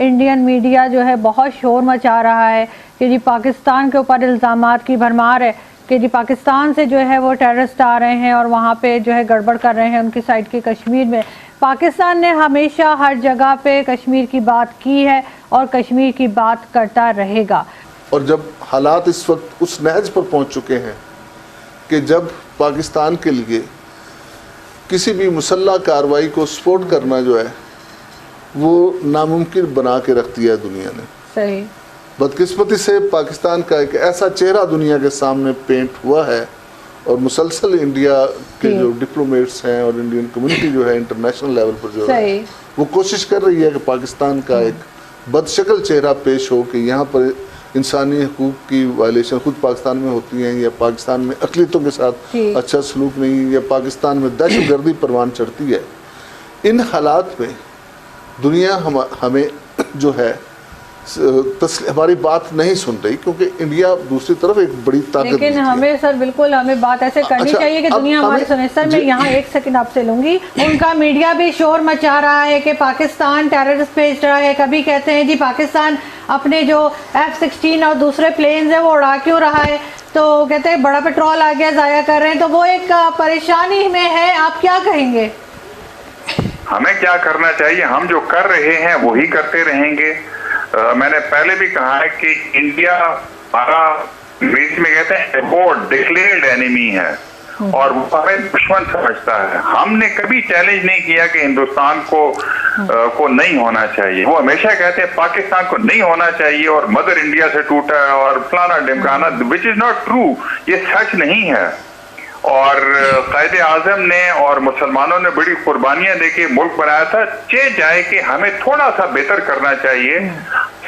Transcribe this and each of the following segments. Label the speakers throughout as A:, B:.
A: Indian media जो है बहुत शोर मचा रहा है कि जी पाकिस्तान के ऊपर इल्ज़ामात की भरमार है कि जी पाकिस्तान से जो है वो टेररिस्ट आ रहे हैं और वहाँ पे जो है गड़बड़ कर रहे हैं उनकी साइड के कश्मीर में। पाकिस्तान ने हमेशा हर जगह पे कश्मीर की बात की है और कश्मीर की बात करता रहेगा।
B: और जब हालात इस वक्त उस नहज पर पहुँच चुके हैं कि जब पाकिस्तान के लिए किसी भी मुसल्लह कार्रवाई को सपोर्ट करना जो है वो नामुमकिन बना के रख दिया है दुनिया ने।
A: सही।
B: बदकिस्मती से पाकिस्तान का एक ऐसा चेहरा दुनिया के सामने पेंट हुआ है और मुसलसल इंडिया के जो डिप्लोमेट्स हैं और इंडियन कम्युनिटी जो है इंटरनेशनल लेवल पर जो है वो कोशिश कर रही है कि पाकिस्तान का एक बदशक्ल चेहरा पेश हो कि यहाँ पर इंसानी हकूक़ की वायलेशन खुद पाकिस्तान में होती हैं, या पाकिस्तान में अक़लियतों के साथ अच्छा सलूक नहीं, या पाकिस्तान में दहशतगर्दी परवान चढ़ती है। इन हालात में दुनिया हमें जो है हमारी बात नहीं सुन रही, क्योंकि इंडिया दूसरी तरफ एक बड़ी ताकत।
A: लेकिन हमें सर बिल्कुल हमें बात ऐसे करनी चाहिए कि दुनिया हमारी सुने। सर मैं यहाँ एक सेकंड आपसे लूंगी। उनका मीडिया भी शोर मचा रहा है कि पाकिस्तान टेररिस्ट भेज रहा है, कभी कहते हैं जी पाकिस्तान अपने जो F-16 और दूसरे प्लेन्स है वो उड़ा क्यों रहा है, तो कहते हैं बड़ा पेट्रोल आ गया ज़ाया कर रहे हैं, तो वो एक परेशानी में है। आप क्या कहेंगे?
C: हमें क्या करना चाहिए? हम जो कर रहे हैं वही करते रहेंगे। मैंने पहले भी कहा है कि इंडिया हमारा अंग्रेजी में कहते हैं एबोर्ड डिक्लेयर्ड एनिमी है और वो हमें दुश्मन समझता है। हमने कभी चैलेंज नहीं किया कि हिंदुस्तान को नहीं होना चाहिए। वो हमेशा कहते हैं पाकिस्तान को नहीं होना चाहिए और मदर इंडिया से टूटा है और फलाना ढिमकाना, विच इज नॉट ट्रू। ये सच नहीं है। और कायदे आजम ने और मुसलमानों ने बड़ी कुर्बानियां देके मुल्क बनाया था। जाए कि हमें थोड़ा सा बेहतर करना चाहिए।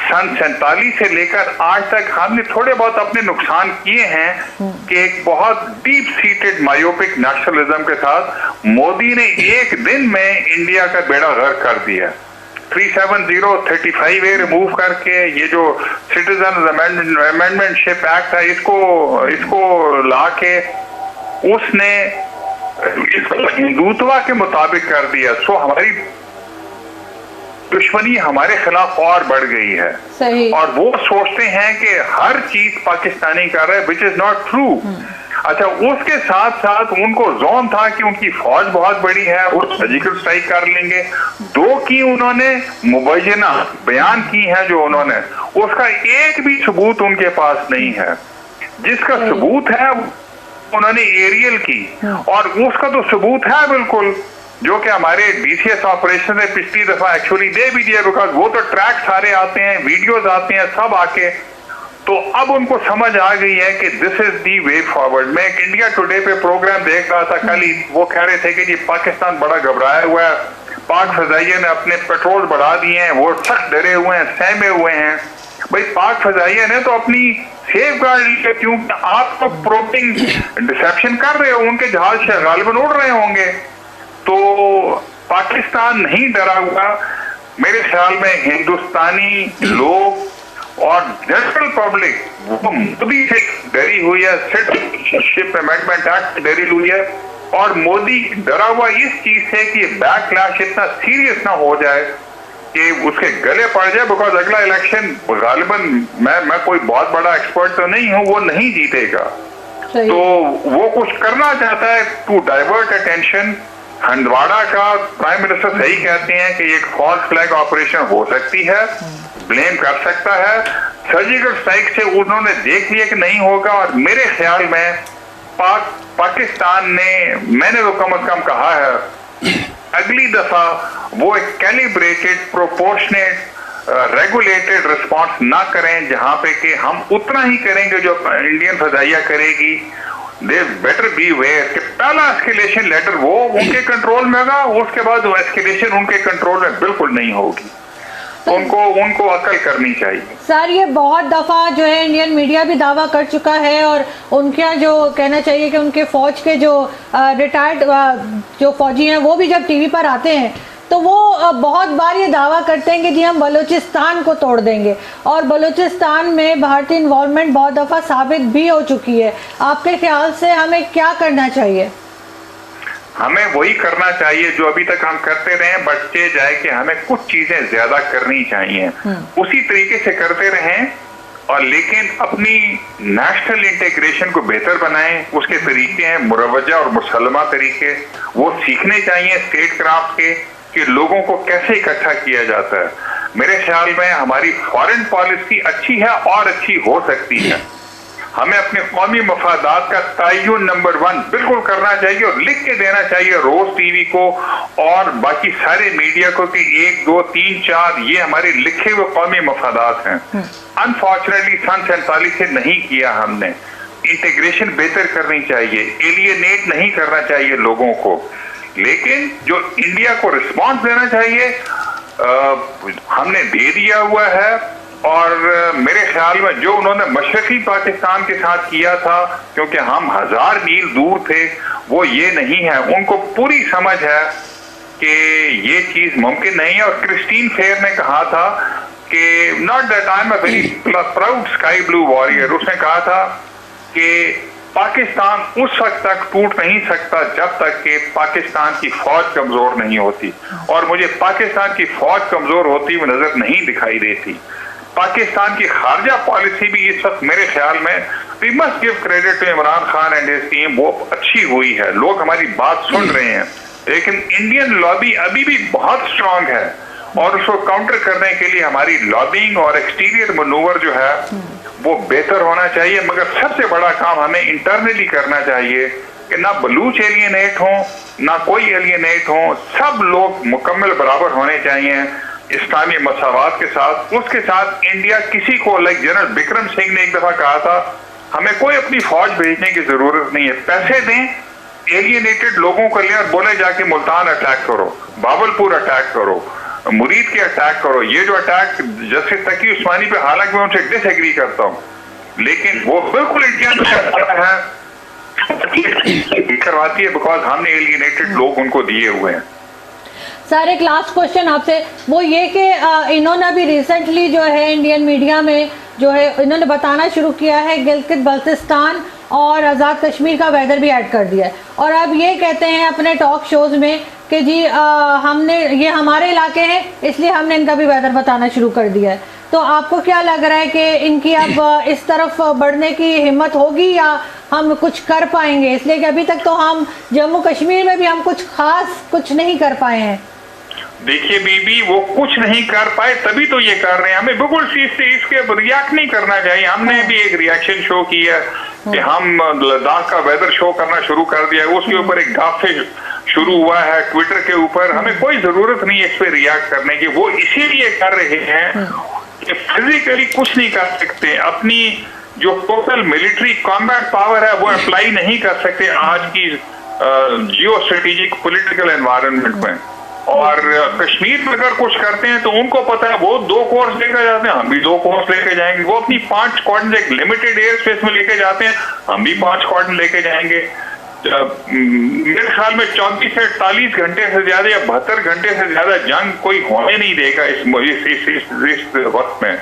C: सन 47 से लेकर आज तक हमने थोड़े बहुत अपने नुकसान किए हैं कि एक बहुत डीप सीटेड मायोपिक नेशनलिज्म के साथ मोदी ने एक दिन में इंडिया का बेड़ा गर्क कर दिया। 370 35A रिमूव करके ये जो सिटीजन अमेंडमेंटशिप एक्ट है इसको ला के उसने इसको हिंदुत्व के मुताबिक कर दिया। सो हमारी दुश्मनी हमारे खिलाफ और बढ़ गई है।
A: सही। और
C: वो सोचते हैं कि हर चीज पाकिस्तानी कर रहे हैं, विच इज नॉट ट्रू। अच्छा, उसके साथ साथ उनको जोन था कि उनकी फौज बहुत बड़ी है और सर्जिकल स्ट्राइक कर लेंगे। दो की उन्होंने मुबैना बयान की है जो उन्होंने, उसका एक भी सबूत उनके पास नहीं है। जिसका सबूत है उन्होंने एरियल की, और उसका तो सबूत है बिल्कुल, जो कि हमारे DCS ऑपरेशन ने पिछली दफा एक्चुअली दे भी दिया, बिकॉज वो तो ट्रैक सारे आते हैं, वीडियोस आते हैं सब आके। तो अब उनको समझ आ गई है कि this is the way forward. मैं एक इंडिया टुडे पे प्रोग्राम देख रहा था कल ही, वो कह रहे थे कि जी पाकिस्तान बड़ा घबराया हुआ है, पाक फजाइया ने अपने पेट्रोल बढ़ा दिए हैं, वो सख्त डरे हुए हैं, सहमे हुए हैं। भाई पाक फजाइया ने तो अपनी सेफ गार्ड ली, क्योंकि आप तो प्रोपिंग डिसेप्शन कर रहे हो, उनके जहाज गालिबन उड़ रहे होंगे। तो पाकिस्तान नहीं डरा हुआ। मेरे ख्याल में हिंदुस्तानी लोग और जनरल पब्लिक वो मोदी से डरी हुई है, सिटीजनशिप अमेंडमेंट एक्ट से डरी हुई है, और मोदी डरा हुआ इस चीज से कि बैकलैश इतना सीरियस ना हो जाए कि उसके गले पड़ जाए। बिकॉज अगला इलेक्शन गालिबन, मैं कोई बहुत बड़ा एक्सपर्ट तो नहीं हूं, वो नहीं जीतेगा। तो वो कुछ करना चाहता है टू डाइवर्ट अटेंशन। हंदवाड़ा का प्राइम मिनिस्टर सही कहते हैं कि एक फॉल्स फ्लैग ऑपरेशन हो सकती है, ब्लेम कर सकता है। सर्जिकल स्ट्राइक से उन्होंने देख लिया कि नहीं होगा, और मेरे ख्याल में पाकिस्तान ने, मैंने तो कम से कम कहा है अगली दफा वो एक कैलिब्रेटेड प्रोपोर्शनेट रेगुलेटेड रिस्पॉन्स ना करें, जहां पे कि हम उतना ही करेंगे जो इंडियन फजाइया करेगी। दे बेटर बी वेयर कि पहला एस्केलेशन लेटर वो उनके कंट्रोल में होगा, उसके बाद वो एस्केलेशन उनके कंट्रोल में बिल्कुल नहीं होगी। तो उनको अकल करनी चाहिए।
A: सर ये बहुत दफ़ा जो है इंडियन मीडिया भी दावा कर चुका है, और उनका जो कहना चाहिए कि उनके फौज के जो रिटायर्ड जो फौजी हैं वो भी जब टीवी पर आते हैं तो वो बहुत बार ये दावा करते हैं कि जी हम बलूचिस्तान को तोड़ देंगे, और बलूचिस्तान में भारतीय इन्वॉल्वमेंट बहुत दफ़ा साबित भी हो चुकी है। आपके ख्याल से हमें क्या करना चाहिए?
C: हमें वही करना चाहिए जो अभी तक हम करते रहे, बच्चे जाए कि हमें कुछ चीजें ज्यादा करनी चाहिए, उसी तरीके से करते रहें, और लेकिन अपनी नेशनल इंटीग्रेशन को बेहतर बनाएं। उसके तरीके हैं मुरवजा और मुसलमा तरीके, वो सीखने चाहिए स्टेट क्राफ्ट के कि लोगों को कैसे इकट्ठा किया जाता है। मेरे ख्याल में हमारी फॉरेन पॉलिसी अच्छी है और अच्छी हो सकती है। हमें अपने कौमी मफादात का तयन नंबर 1 बिल्कुल करना चाहिए और लिख के देना चाहिए रोज टीवी को और बाकी सारे मीडिया को कि 1, 2, 3, 4 ये हमारे लिखे हुए कौमी मफादात हैं। अनफॉर्चुनेटली सन 47 से नहीं किया हमने। इंटीग्रेशन बेहतर करनी चाहिए, एलियनेट नहीं करना चाहिए लोगों को, लेकिन जो इंडिया को रिस्पॉन्स देना चाहिए हमने दे दिया हुआ है। और मेरे ख्याल में जो उन्होंने मशरकी पाकिस्तान के साथ किया था, क्योंकि हम 1000 मील दूर थे, वो ये नहीं है। उनको पूरी समझ है कि ये चीज मुमकिन नहीं है। और क्रिस्टीन फेयर ने कहा था कि not that I am a very proud sky blue warrior, उसने कहा था कि पाकिस्तान उस वक्त तक टूट नहीं सकता जब तक कि पाकिस्तान की फौज कमजोर नहीं होती, और मुझे पाकिस्तान की फौज कमजोर होती हुई नजर नहीं दिखाई देती। पाकिस्तान की खारजा पॉलिसी भी इस वक्त मेरे ख्याल में we must give credit to Imran Khan and his team, वो अच्छी हुई है, लोग हमारी बात सुन रहे हैं। लेकिन इंडियन लॉबी अभी भी बहुत स्ट्रांग है और उसको काउंटर करने के लिए हमारी लॉबिंग और एक्सटीरियर मनूवर जो है वो बेहतर होना चाहिए। मगर सबसे बड़ा काम हमें इंटरनली करना चाहिए कि ना बलूच एलियनेट हो ना कोई एलियनेट हो, सब लोग मुकम्मल बराबर होने चाहिए इस्लामी मसावात के साथ। उसके साथ इंडिया किसी को, लाइक जनरल बिक्रम सिंह ने एक दफा कहा था, हमें कोई अपनी फौज भेजने की जरूरत नहीं है, पैसे दें, एलियनेटेड लोगों को लें और बोले जाके मुल्तान अटैक करो, बावलपुर अटैक करो, मुरीद के अटैक करो। ये जो अटैक जस्टिस तकी उस्मानी पे, हालांकि मैं उनसे डिसएग्री करता हूँ, लेकिन वो बिल्कुल इंडिया है करवाती है बिकॉज हमने एलियनेटेड लोग उनको दिए हुए हैं।
A: सर एक लास्ट क्वेश्चन आपसे, वो ये कि इन्होंने अभी रिसेंटली जो है इंडियन मीडिया में जो है इन्होंने बताना शुरू किया है गिलगित बल्तिस्तान और आज़ाद कश्मीर का वेदर भी ऐड कर दिया है, और अब ये कहते हैं अपने टॉक शोज में कि जी हमने ये हमारे इलाके हैं इसलिए हमने इनका भी वेदर बताना शुरू कर दिया है। तो आपको क्या लग रहा है कि इनकी अब इस तरफ बढ़ने की हिम्मत होगी या हम कुछ कर पाएंगे? इसलिए कि अभी तक तो हम जम्मू कश्मीर में भी हम कुछ नहीं कर पाए हैं।
C: देखिए बीबी, वो कुछ नहीं कर पाए तभी तो ये कर रहे हैं। हमें बिल्कुल इसके रिएक्ट नहीं करना चाहिए। हमने भी एक रिएक्शन शो किया कि हम लद्दाख का वेदर शो करना शुरू कर दिया, उसके ऊपर एक ग्राफिक शुरू हुआ है ट्विटर के ऊपर। हमें कोई जरूरत नहीं है इस पे रिएक्ट करने की। वो इसीलिए कर रहे हैं कि फिजिकली कुछ नहीं कर सकते, अपनी जो टोटल मिलिट्री कॉम्बैट पावर है वो अप्लाई नहीं कर सकते आज की जियो स्ट्रेटेजिक पॉलिटिकल एनवायरनमेंट में। और कश्मीर में अगर कुछ करते हैं तो उनको पता है, वो 2 कोर्स लेकर जाते हैं, हम भी 2 कोर्स लेके जाएंगे। वो अपनी 5 स्क्वाड्रन एक लिमिटेड एयर स्पेस में लेके जाते हैं, हम भी 5 स्क्वाड्रन लेके जाएंगे। मेरे ख्याल में 34 से 48 घंटे से ज्यादा या 72 घंटे से ज्यादा जंग कोई होने नहीं देगा इस वक्त में।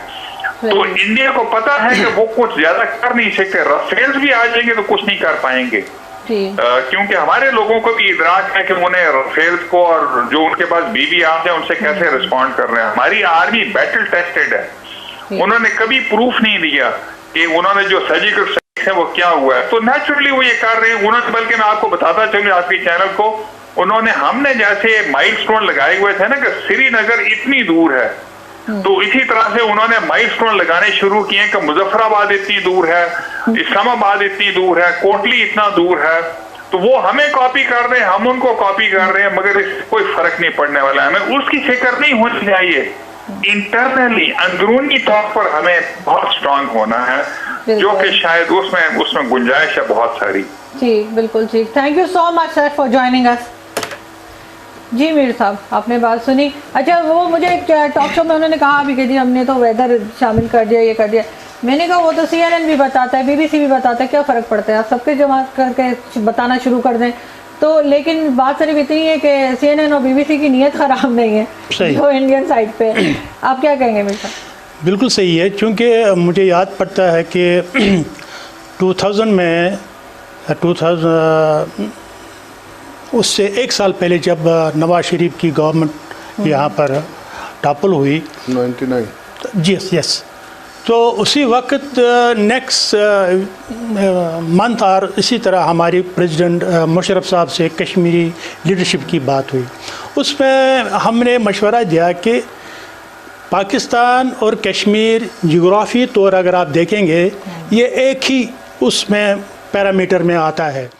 C: तो इंडिया को पता है कि वो कुछ ज्यादा कर नहीं सकते। राफेल्स भी आ जाएंगे तो कुछ नहीं कर पाएंगे, क्योंकि हमारे लोगों को भी इदराक है कि उन्हें राफेल्स को और जो उनके पास बीबी आते हैं उनसे कैसे रिस्पॉन्ड कर रहे हैं। हमारी आर्मी बैटल टेस्टेड है, उन्होंने कभी प्रूफ नहीं दिया कि उन्होंने जो सर्जिकल स्ट्राइक है वो क्या हुआ है। तो नेचुरली वो ये कर रहे हैं। उन्होंने, बल्कि मैं आपको बताता चलूं आपके चैनल को, उन्होंने हमने जैसे माइलस्टोन लगाए हुए थे ना कि श्रीनगर इतनी दूर है, तो इसी तरह से उन्होंने माइलस्टोन लगाने शुरू किए कि मुजफ्फराबाद इतनी दूर है, इस्लामाबाद इतनी दूर है, कोटली इतना दूर है। तो वो हमें कॉपी कर रहे हैं, हम उनको कॉपी कर रहे हैं, मगर इससे कोई फर्क नहीं पड़ने वाला है। हमें उसकी फिक्र नहीं होनी चाहिए। इंटरनली अंदरूनी तौर पर हमें बहुत स्ट्रांग होना है, जो कि शायद उसमें गुंजाइश है बहुत सारी।
A: जी बिल्कुल ठीक। Thank you so much sir for joining us. जी मीर साहब, आपने बात सुनी। अच्छा, वो मुझे एक टॉक शो में उन्होंने कहा अभी कि जी हमने तो वेदर शामिल कर दिया, ये कर दिया। मैंने कहा वो तो CNN भी बताता है, BBC भी बताता है, क्या फ़र्क पड़ता है, आप सबके जमा करके बताना शुरू कर दें तो। लेकिन बात सिर्फ इतनी है कि CNN और BBC की नीयत ख़राब नहीं है जो इंडियन साइड पे। आप क्या कहेंगे मीर साहब?
D: बिल्कुल सही है, क्योंकि मुझे याद पड़ता है कि 2000 में उससे 1 साल पहले जब नवाज शरीफ की गवर्नमेंट यहाँ पर टॉपल हुई
B: 99
D: यस, तो उसी वक्त नेक्स्ट मंथ और इसी तरह हमारी प्रेसिडेंट मुशर्रफ साहब से कश्मीरी लीडरशिप की बात हुई। उसमें हमने मशवरा दिया कि पाकिस्तान और कश्मीर जियोग्राफी तौर अगर आप देखेंगे ये एक ही उसमें पैरामीटर में आता है।